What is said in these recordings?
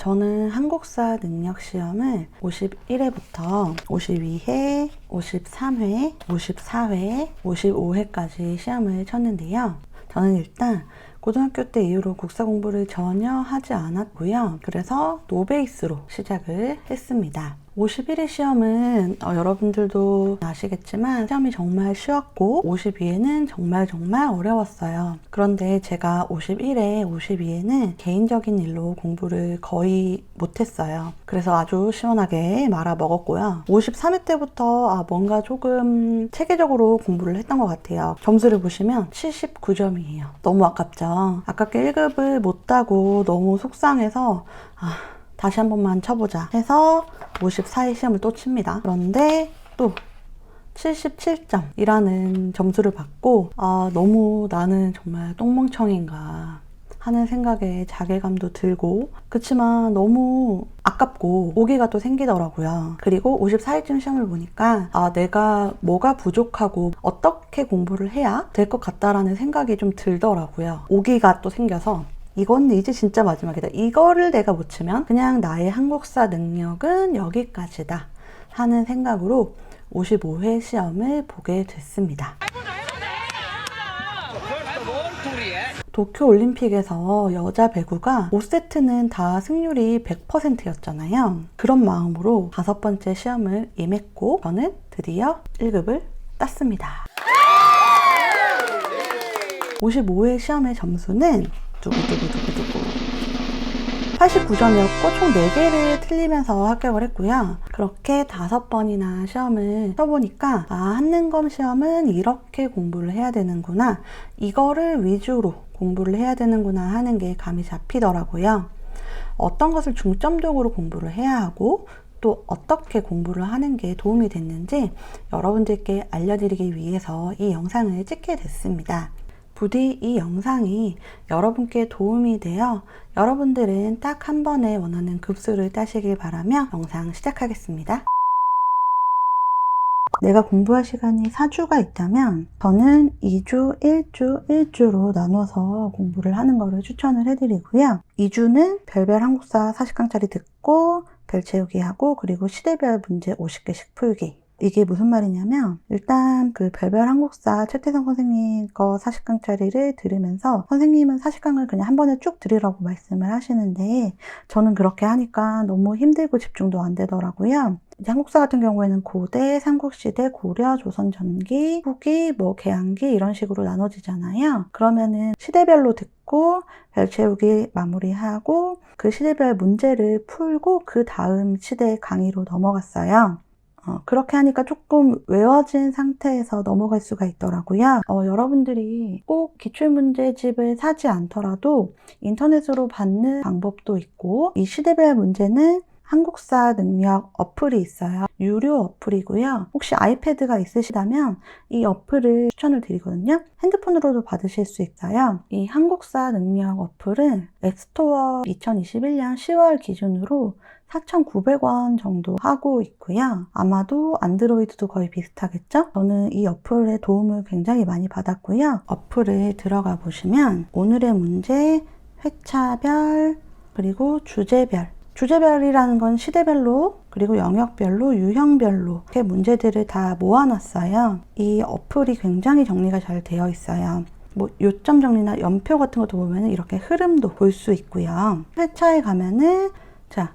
저는 한국사 능력 시험을 51회부터 52회, 53회, 54회, 55회까지 시험을 쳤는데요. 저는 일단 고등학교 때 이후로 국사 공부를 전혀 하지 않았고요. 그래서 노베이스로 시작을 했습니다. 51회 시험은 여러분들도 아시겠지만 시험이 정말 쉬웠고 52회는 정말 어려웠어요. 그런데 제가 51회, 52회는 개인적인 일로 공부를 거의 못했어요. 그래서 아주 시원하게 말아 먹었고요. 53회 때부터 뭔가 조금 체계적으로 공부를 했던 것 같아요. 점수를 보시면 79점이에요. 너무 아깝죠. 아깝게 1급을 못 따고 너무 속상해서 다시 한 번만 쳐보자 해서 54회 시험을 또 칩니다. 그런데 또 77점이라는 점수를 받고 너무 나는 정말 똥멍청인가 하는 생각에 자괴감도 들고, 그치만 너무 아깝고 오기가 또 생기더라고요. 그리고 54회쯤 시험을 보니까 내가 뭐가 부족하고 어떻게 공부를 해야 될 것 같다라는 생각이 좀 들더라고요. 오기가 또 생겨서 이건 이제 진짜 마지막이다. 이거를 내가 못 치면 그냥 나의 한국사 능력은 여기까지다 하는 생각으로 55회 시험을 보게 됐습니다. 도쿄올림픽에서 여자 배구가 5세트는 다 승률이 100%였잖아요. 그런 마음으로 5번째 시험을 임했고 저는 드디어 1급을 땄습니다. 55회 시험의 점수는 89점이었고 총 4개를 틀리면서 합격을 했고요. 그렇게 5번이나 시험을 쳐보니까 한능검 시험은 이렇게 공부를 해야 되는구나, 이거를 위주로 공부를 해야 되는구나 하는 게 감이 잡히더라고요. 어떤 것을 중점적으로 공부를 해야 하고 또 어떻게 공부를 하는 게 도움이 됐는지 여러분들께 알려드리기 위해서 이 영상을 찍게 됐습니다. 부디 이 영상이 여러분께 도움이 되어 여러분들은 딱 한 번에 원하는 급수를 따시길 바라며 영상 시작하겠습니다. 내가 공부할 시간이 4주가 있다면 저는 2주, 1주, 1주로 나눠서 공부를 하는 것을 추천을 해드리고요. 2주는 별별 한국사 40강짜리 듣고 별 채우기 하고, 그리고 시대별 문제 50개씩 풀기. 이게 무슨 말이냐면, 일단 그 별별 한국사 최태성 선생님 거 40강짜리를 들으면서 선생님은 40강을 그냥 한 번에 쭉 들으라고 말씀을 하시는데 저는 그렇게 하니까 너무 힘들고 집중도 안 되더라고요. 이제 한국사 같은 경우에는 고대, 삼국시대, 고려, 조선 전기, 후기, 개항기 이런 식으로 나눠지잖아요. 그러면은 시대별로 듣고 별 채우기 마무리하고 그 시대별 문제를 풀고 그 다음 시대 강의로 넘어갔어요. 그렇게 하니까 조금 외워진 상태에서 넘어갈 수가 있더라고요. 여러분들이 꼭 기출문제집을 사지 않더라도 인터넷으로 받는 방법도 있고, 이 시대별 문제는 한국사 능력 어플이 있어요. 유료 어플이고요. 혹시 아이패드가 있으시다면 이 어플을 추천을 드리거든요. 핸드폰으로도 받으실 수 있어요. 이 한국사 능력 어플은 앱스토어 2021년 10월 기준으로 4,900원 정도 하고 있고요. 아마도 안드로이드도 거의 비슷하겠죠? 저는 이 어플의 도움을 굉장히 많이 받았고요. 어플에 들어가 보시면 오늘의 문제, 회차별, 그리고 주제별이라는 건 시대별로, 그리고 영역별로, 유형별로 이렇게 문제들을 다 모아놨어요. 이 어플이 굉장히 정리가 잘 되어 있어요. 요점 정리나 연표 같은 것도 보면 이렇게 흐름도 볼 수 있고요. 회차에 가면은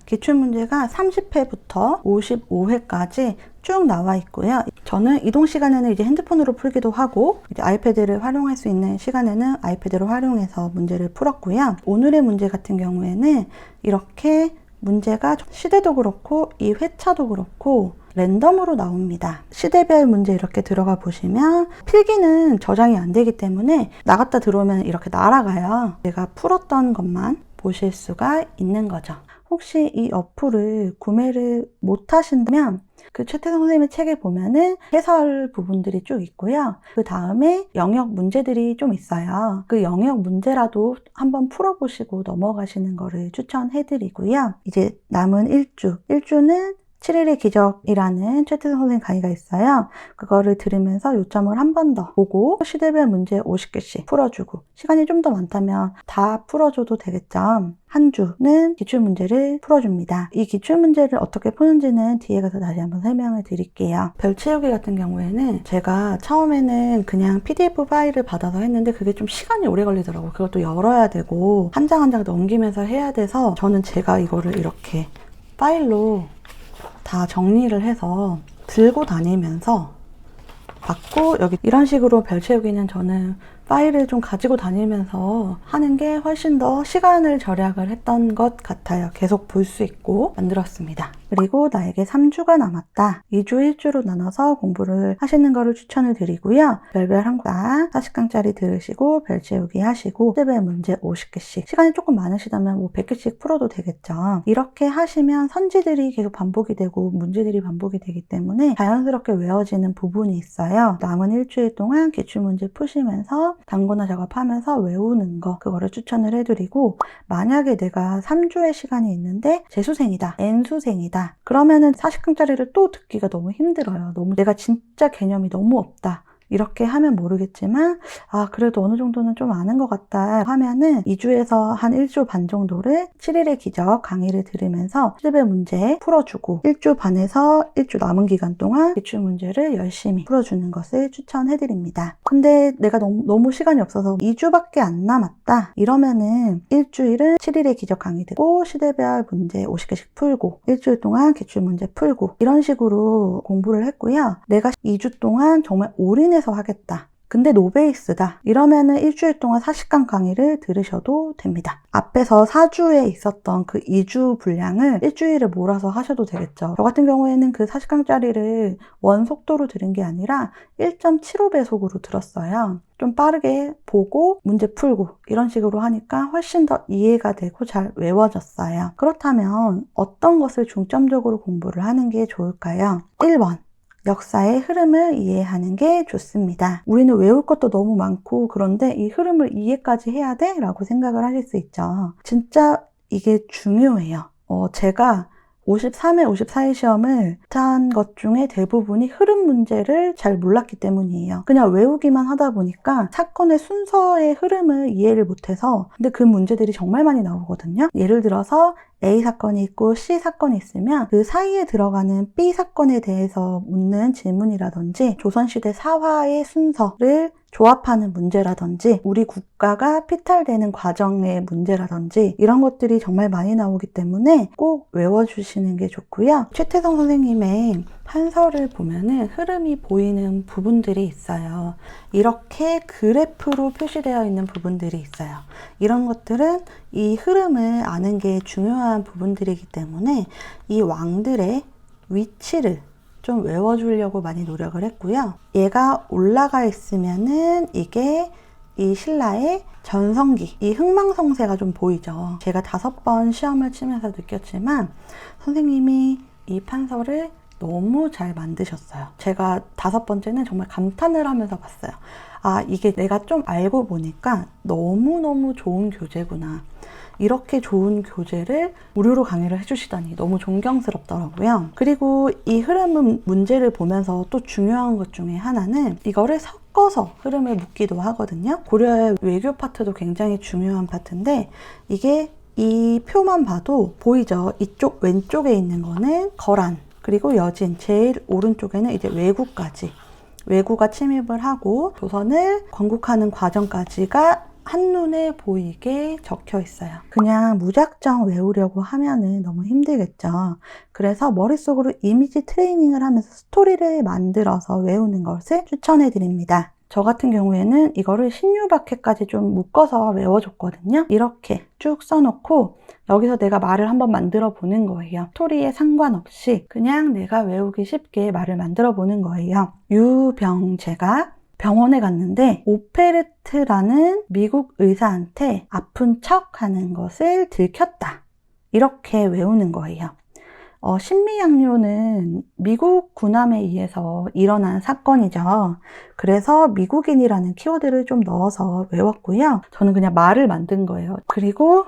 기출문제가 30회부터 55회까지 쭉 나와 있고요. 저는 이동 시간에는 이제 핸드폰으로 풀기도 하고, 이제 아이패드를 활용할 수 있는 시간에는 아이패드를 활용해서 문제를 풀었고요. 오늘의 문제 같은 경우에는 이렇게 문제가 시대도 그렇고 이 회차도 그렇고 랜덤으로 나옵니다. 시대별 문제 이렇게 들어가 보시면 필기는 저장이 안 되기 때문에 나갔다 들어오면 이렇게 날아가요. 제가 풀었던 것만 보실 수가 있는 거죠. 혹시 이 어플을 구매를 못 하신다면 그 최태성 선생님의 책에 보면은 해설 부분들이 쭉 있고요. 그 다음에 영역 문제들이 좀 있어요. 그 영역 문제라도 한번 풀어보시고 넘어가시는 거를 추천해드리고요. 이제 남은 1주는 7일의 기적이라는 최태성 선생님 강의가 있어요. 그거를 들으면서 요점을 한 번 더 보고 시대별 문제 50개씩 풀어주고, 시간이 좀 더 많다면 다 풀어줘도 되겠죠. 한 주는 기출문제를 풀어줍니다. 이 기출문제를 어떻게 푸는지는 뒤에 가서 다시 한번 설명을 드릴게요. 별 채우기 같은 경우에는 제가 처음에는 그냥 PDF 파일을 받아서 했는데 그게 좀 시간이 오래 걸리더라고요. 그것도 열어야 되고 한 장 한 장 넘기면서 해야 돼서 저는 제가 이거를 이렇게 파일로 다 정리를 해서 들고 다니면서 받고, 여기 이런 식으로 별 채우기는 저는 파일을 좀 가지고 다니면서 하는 게 훨씬 더 시간을 절약을 했던 것 같아요. 계속 볼 수 있고 만들었습니다. 그리고 나에게 3주가 남았다. 2주 1주로 나눠서 공부를 하시는 거를 추천을 드리고요. 별별 한국사 40강짜리 들으시고 별 채우기 하시고 시대별 문제 50개씩, 시간이 조금 많으시다면 뭐 100개씩 풀어도 되겠죠. 이렇게 하시면 선지들이 계속 반복이 되고 문제들이 반복이 되기 때문에 자연스럽게 외워지는 부분이 있어요. 남은 일주일 동안 기출문제 푸시면서 단권화 작업하면서 외우는 거, 그거를 추천을 해드리고, 만약에 내가 3주의 시간이 있는데 재수생이다, N수생이다, 그러면은 40강짜리를 또 듣기가 너무 힘들어요. 너무 내가 진짜 개념이 너무 없다, 이렇게 하면 모르겠지만 그래도 어느 정도는 좀 아는 것 같다 하면은 2주에서 한 1주 반 정도를 7일의 기적 강의를 들으면서 시대별 문제 풀어주고 1주 반에서 1주 남은 기간 동안 기출문제를 열심히 풀어주는 것을 추천해드립니다. 근데 내가 너무 시간이 없어서 2주밖에 안 남았다 이러면은 일주일은 7일의 기적 강의 듣고 시대별 문제 50개씩 풀고 일주일 동안 기출문제 풀고 이런 식으로 공부를 했고요. 내가 2주 동안 정말 올인해 해서 하겠다. 근데 노베이스다. 이러면은 일주일 동안 40강 강의를 들으셔도 됩니다. 앞에서 4주에 있었던 그 2주 분량을 일주일에 몰아서 하셔도 되겠죠. 저 같은 경우에는 그 40강짜리를 원속도로 들은 게 아니라 1.75배속으로 들었어요. 좀 빠르게 보고 문제 풀고 이런 식으로 하니까 훨씬 더 이해가 되고 잘 외워졌어요. 그렇다면 어떤 것을 중점적으로 공부를 하는 게 좋을까요? 1번. 역사의 흐름을 이해하는 게 좋습니다. 우리는 외울 것도 너무 많고 그런데 이 흐름을 이해까지 해야 돼? 라고 생각을 하실 수 있죠. 진짜 이게 중요해요. 제가 53회, 54회 시험을 한 것 중에 대부분이 흐름 문제를 잘 몰랐기 때문이에요. 그냥 외우기만 하다 보니까 사건의 순서의 흐름을 이해를 못해서, 근데 그 문제들이 정말 많이 나오거든요. 예를 들어서 A 사건이 있고 C 사건이 있으면 그 사이에 들어가는 B 사건에 대해서 묻는 질문이라든지 조선시대 사화의 순서를 조합하는 문제라든지 우리 국가가 피탈되는 과정의 문제라든지 이런 것들이 정말 많이 나오기 때문에 꼭 외워주시는 게 좋고요. 최태성 선생님의 판서를 보면은 흐름이 보이는 부분들이 있어요. 이렇게 그래프로 표시되어 있는 부분들이 있어요. 이런 것들은 이 흐름을 아는 게 중요한 부분들이기 때문에 이 왕들의 위치를 좀 외워주려고 많이 노력을 했고요. 얘가 올라가 있으면은 이게 이 신라의 전성기, 이 흥망성쇠가 좀 보이죠. 제가 5번 시험을 치면서 느꼈지만 선생님이 이 판서를 너무 잘 만드셨어요. 제가 5번째는 정말 감탄을 하면서 봤어요. 이게 내가 좀 알고 보니까 너무너무 좋은 교재구나. 이렇게 좋은 교재를 무료로 강의를 해주시다니 너무 존경스럽더라고요. 그리고 이 흐름 문제를 보면서 또 중요한 것 중에 하나는 이거를 섞어서 흐름을 묻기도 하거든요. 고려의 외교 파트도 굉장히 중요한 파트인데 이게 이 표만 봐도 보이죠? 이쪽 왼쪽에 있는 거는 거란, 그리고 여진, 제일 오른쪽에는 이제 왜구까지. 왜구가 침입을 하고 조선을 건국하는 과정까지가 한눈에 보이게 적혀 있어요. 그냥 무작정 외우려고 하면은 너무 힘들겠죠. 그래서 머릿속으로 이미지 트레이닝을 하면서 스토리를 만들어서 외우는 것을 추천해 드립니다. 저 같은 경우에는 이거를 신유박해까지 좀 묶어서 외워줬거든요. 이렇게 쭉 써놓고 여기서 내가 말을 한번 만들어 보는 거예요. 스토리에 상관없이 그냥 내가 외우기 쉽게 말을 만들어 보는 거예요. 유병재가 병원에 갔는데 오페르트라는 미국 의사한테 아픈 척 하는 것을 들켰다. 이렇게 외우는 거예요. 신미양요는 미국 군함에 의해서 일어난 사건이죠. 그래서 미국인이라는 키워드를 좀 넣어서 외웠고요. 저는 그냥 말을 만든 거예요. 그리고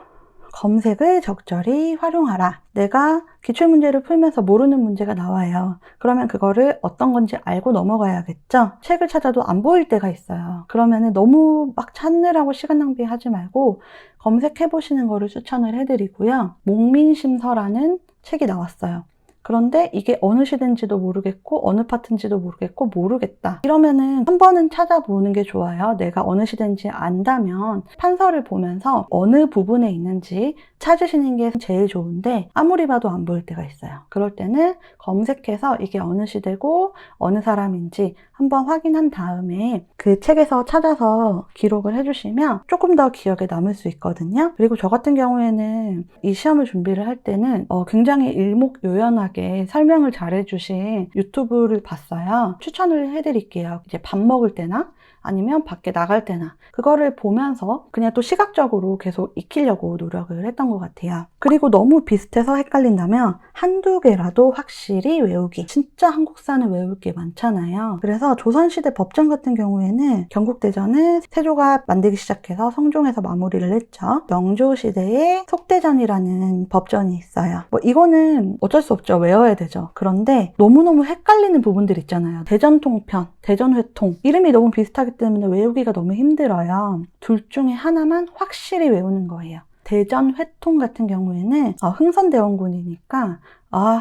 검색을 적절히 활용하라. 내가 기출문제를 풀면서 모르는 문제가 나와요. 그러면 그거를 어떤 건지 알고 넘어가야겠죠? 책을 찾아도 안 보일 때가 있어요. 그러면 너무 막 찾느라고 시간 낭비하지 말고 검색해보시는 거를 추천을 해드리고요. 목민심서라는 책이 나왔어요. 그런데 이게 어느 시대인지도 모르겠고 어느 파트인지도 모르겠다. 이러면은 한 번은 찾아보는 게 좋아요. 내가 어느 시대인지 안다면 판서를 보면서 어느 부분에 있는지 찾으시는 게 제일 좋은데 아무리 봐도 안 보일 때가 있어요. 그럴 때는 검색해서 이게 어느 시대고 어느 사람인지 한번 확인한 다음에 그 책에서 찾아서 기록을 해주시면 조금 더 기억에 남을 수 있거든요. 그리고 저 같은 경우에는 이 시험을 준비를 할 때는 굉장히 일목요연하게 설명을 잘해주신 유튜브를 봤어요. 추천을 해드릴게요. 이제 밥 먹을 때나 아니면 밖에 나갈 때나 그거를 보면서 그냥 또 시각적으로 계속 익히려고 노력을 했던 것 같아요. 그리고 너무 비슷해서 헷갈린다면 한두 개라도 확실히 외우기. 진짜 한국사는 외울 게 많잖아요. 그래서 조선시대 법전 같은 경우에는 경국대전은 세조가 만들기 시작해서 성종에서 마무리를 했죠. 명조시대에 속대전이라는 법전이 있어요. 이거는 어쩔 수 없죠. 외워야 되죠. 그런데 너무너무 헷갈리는 부분들 있잖아요. 대전통편, 대전회통 이름이 너무 비슷하기 때문에 외우기가 너무 힘들어요. 둘 중에 하나만 확실히 외우는 거예요. 대전회통 같은 경우에는 흥선대원군이니까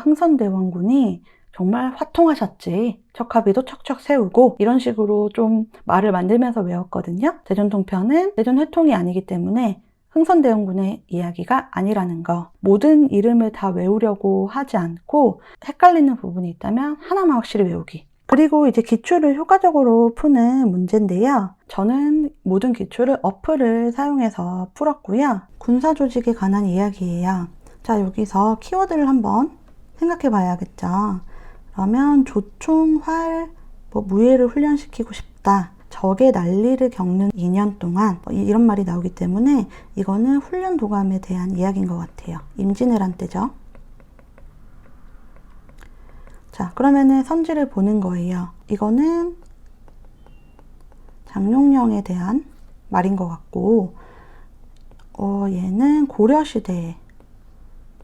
흥선대원군이 정말 화통하셨지. 척하비도 척척 세우고 이런 식으로 좀 말을 만들면서 외웠거든요. 대전통편은 대전회통이 아니기 때문에 흥선대원군의 이야기가 아니라는 거. 모든 이름을 다 외우려고 하지 않고 헷갈리는 부분이 있다면 하나만 확실히 외우기. 그리고 이제 기출을 효과적으로 푸는 문제인데요. 저는 모든 기출을 어플을 사용해서 풀었고요. 군사 조직에 관한 이야기예요. 자, 여기서 키워드를 한번 생각해 봐야겠죠. 그러면 조총, 활, 무예를 훈련시키고 싶다. 적의 난리를 겪는 2년 동안 이런 말이 나오기 때문에 이거는 훈련 도감에 대한 이야기인 것 같아요. 임진왜란 때죠. 자, 그러면은 선지를 보는 거예요. 이거는 장룡령에 대한 말인 것 같고, 얘는 고려시대의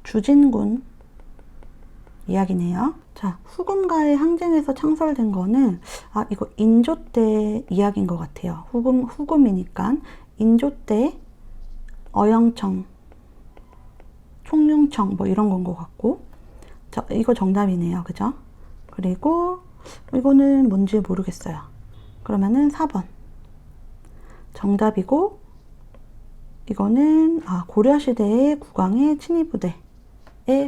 주진군 이야기네요. 자, 후금과의 항쟁에서 창설된 거는 이거 인조 때 이야기인 것 같아요. 후금이니까 인조 때 어영청, 총룡청 이런 건 것 같고, 자, 이거 정답이네요. 그죠? 그리고 이거는 뭔지 모르겠어요. 그러면은 4번 정답이고, 이거는 고려시대의 국왕의 친위부대에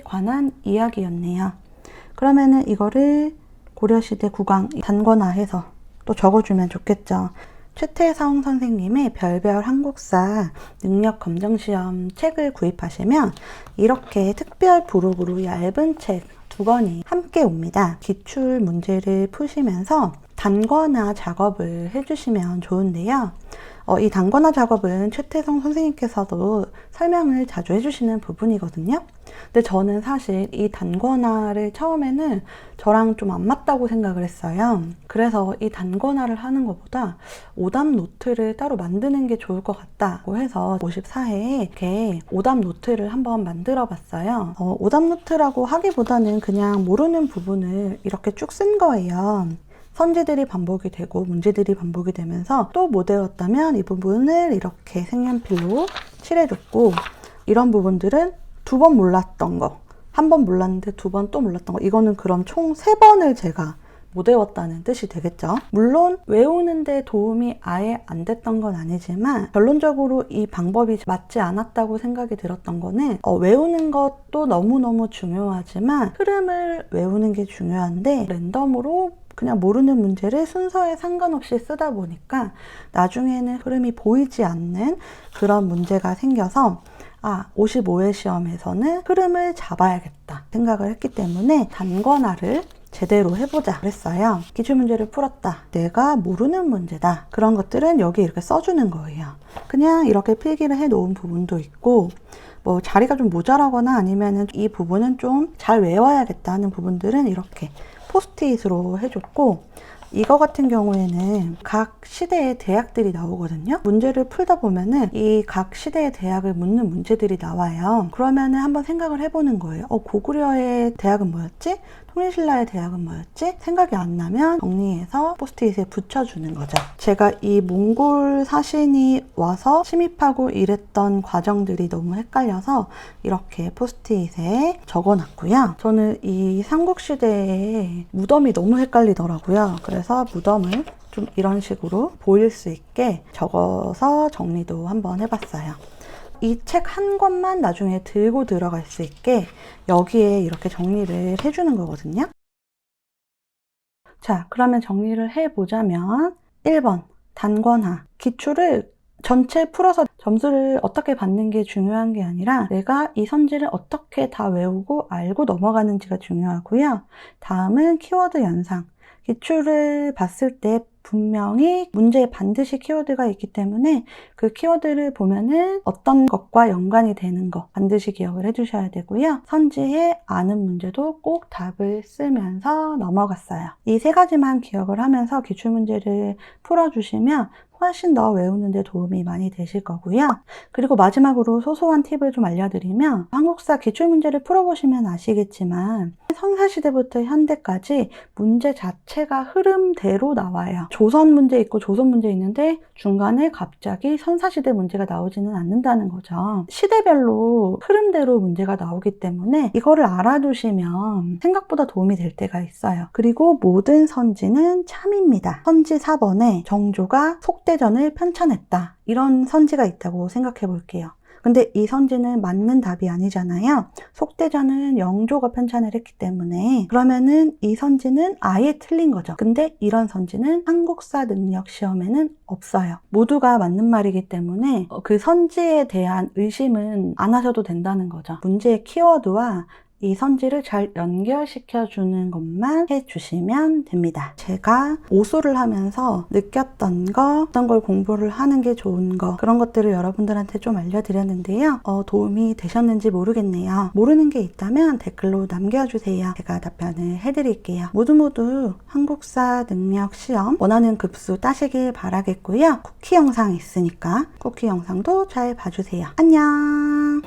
관한 이야기였네요. 그러면은 이거를 고려시대 국왕 단권화해서 또 적어주면 좋겠죠. 최태성 선생님의 별별 한국사 능력 검정시험 책을 구입하시면 이렇게 특별 부록으로 얇은 책 2권이 함께 옵니다. 기출 문제를 푸시면서 단권화 작업을 해주시면 좋은데요. 이 단권화 작업은 최태성 선생님께서도 설명을 자주 해주시는 부분이거든요. 근데 저는 사실 이 단권화를 처음에는 저랑 좀 안 맞다고 생각을 했어요. 그래서 이 단권화를 하는 것보다 오답 노트를 따로 만드는 게 좋을 것 같다고 해서 54회에 이렇게 오답 노트를 한번 만들어 봤어요. 오답 노트라고 하기보다는 그냥 모르는 부분을 이렇게 쭉 쓴 거예요. 선지들이 반복이 되고 문제들이 반복이 되면서 또 못 외웠다면 이 부분을 이렇게 색연필로 칠해줬고, 이런 부분들은 2번 몰랐던 거, 1번 몰랐는데 2번 또 몰랐던 거, 이거는 그럼 총 3번을 제가 못 외웠다는 뜻이 되겠죠. 물론 외우는데 도움이 아예 안 됐던 건 아니지만 결론적으로 이 방법이 맞지 않았다고 생각이 들었던 거는 외우는 것도 너무너무 중요하지만 흐름을 외우는 게 중요한데 랜덤으로 그냥 모르는 문제를 순서에 상관없이 쓰다 보니까 나중에는 흐름이 보이지 않는 그런 문제가 생겨서 55회 시험에서는 흐름을 잡아야겠다 생각을 했기 때문에 단권화를 제대로 해보자 그랬어요. 기출문제를 풀었다. 내가 모르는 문제다. 그런 것들은 여기 이렇게 써주는 거예요. 그냥 이렇게 필기를 해놓은 부분도 있고, 자리가 좀 모자라거나 아니면은 이 부분은 좀 잘 외워야겠다 하는 부분들은 이렇게 포스트잇으로 해줬고, 이거 같은 경우에는 각 시대의 대학들이 나오거든요. 문제를 풀다 보면은 이 각 시대의 대학을 묻는 문제들이 나와요. 그러면은 한번 생각을 해보는 거예요. 고구려의 대학은 뭐였지? 통일신라의 대학은 뭐였지? 생각이 안 나면 정리해서 포스트잇에 붙여주는 거죠. 제가 이 몽골 사신이 와서 침입하고 이랬던 과정들이 너무 헷갈려서 이렇게 포스트잇에 적어놨고요. 저는 이 삼국시대의 무덤이 너무 헷갈리더라고요. 그래서 무덤을 좀 이런 식으로 보일 수 있게 적어서 정리도 한번 해봤어요. 이 책 한 권만 나중에 들고 들어갈 수 있게 여기에 이렇게 정리를 해주는 거거든요. 자, 그러면 정리를 해보자면 1번 단권하. 기출을 전체 풀어서 점수를 어떻게 받는 게 중요한 게 아니라 내가 이 선지를 어떻게 다 외우고 알고 넘어가는지가 중요하고요. 다음은 키워드 연상. 기출을 봤을 때 분명히 문제에 반드시 키워드가 있기 때문에 그 키워드를 보면은 어떤 것과 연관이 되는 거 반드시 기억을 해주셔야 되고요. 선지에 아는 문제도 꼭 답을 쓰면서 넘어갔어요. 이 세 가지만 기억을 하면서 기출문제를 풀어주시면 훨씬 더 외우는데 도움이 많이 되실 거고요. 그리고 마지막으로 소소한 팁을 좀 알려드리면 한국사 기출문제를 풀어보시면 아시겠지만 선사시대부터 현대까지 문제 자체가 흐름대로 나와요. 조선 문제 있고 조선 문제 있는데 중간에 갑자기 선사시대 문제가 나오지는 않는다는 거죠. 시대별로 흐름대로 문제가 나오기 때문에 이거를 알아두시면 생각보다 도움이 될 때가 있어요. 그리고 모든 선지는 참입니다. 선지 4번에 정조가 속대전을 편찬했다. 이런 선지가 있다고 생각해 볼게요. 근데 이 선지는 맞는 답이 아니잖아요. 속대전은 영조가 편찬을 했기 때문에 그러면은 이 선지는 아예 틀린 거죠. 근데 이런 선지는 한국사 능력 시험에는 없어요. 모두가 맞는 말이기 때문에 그 선지에 대한 의심은 안 하셔도 된다는 거죠. 문제의 키워드와 이 선지를 잘 연결시켜 주는 것만 해주시면 됩니다. 제가 오수를 하면서 느꼈던 거, 어떤 걸 공부를 하는 게 좋은 거, 그런 것들을 여러분들한테 좀 알려드렸는데요. 도움이 되셨는지 모르겠네요. 모르는 게 있다면 댓글로 남겨주세요. 제가 답변을 해드릴게요. 모두 한국사 능력 시험 원하는 급수 따시길 바라겠고요. 쿠키 영상 있으니까 쿠키 영상도 잘 봐주세요. 안녕.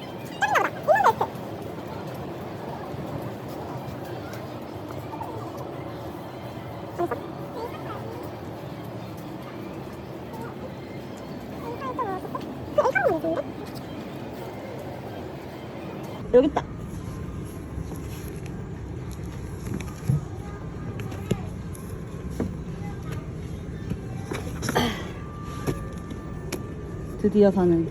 여기 있다. 드디어 사는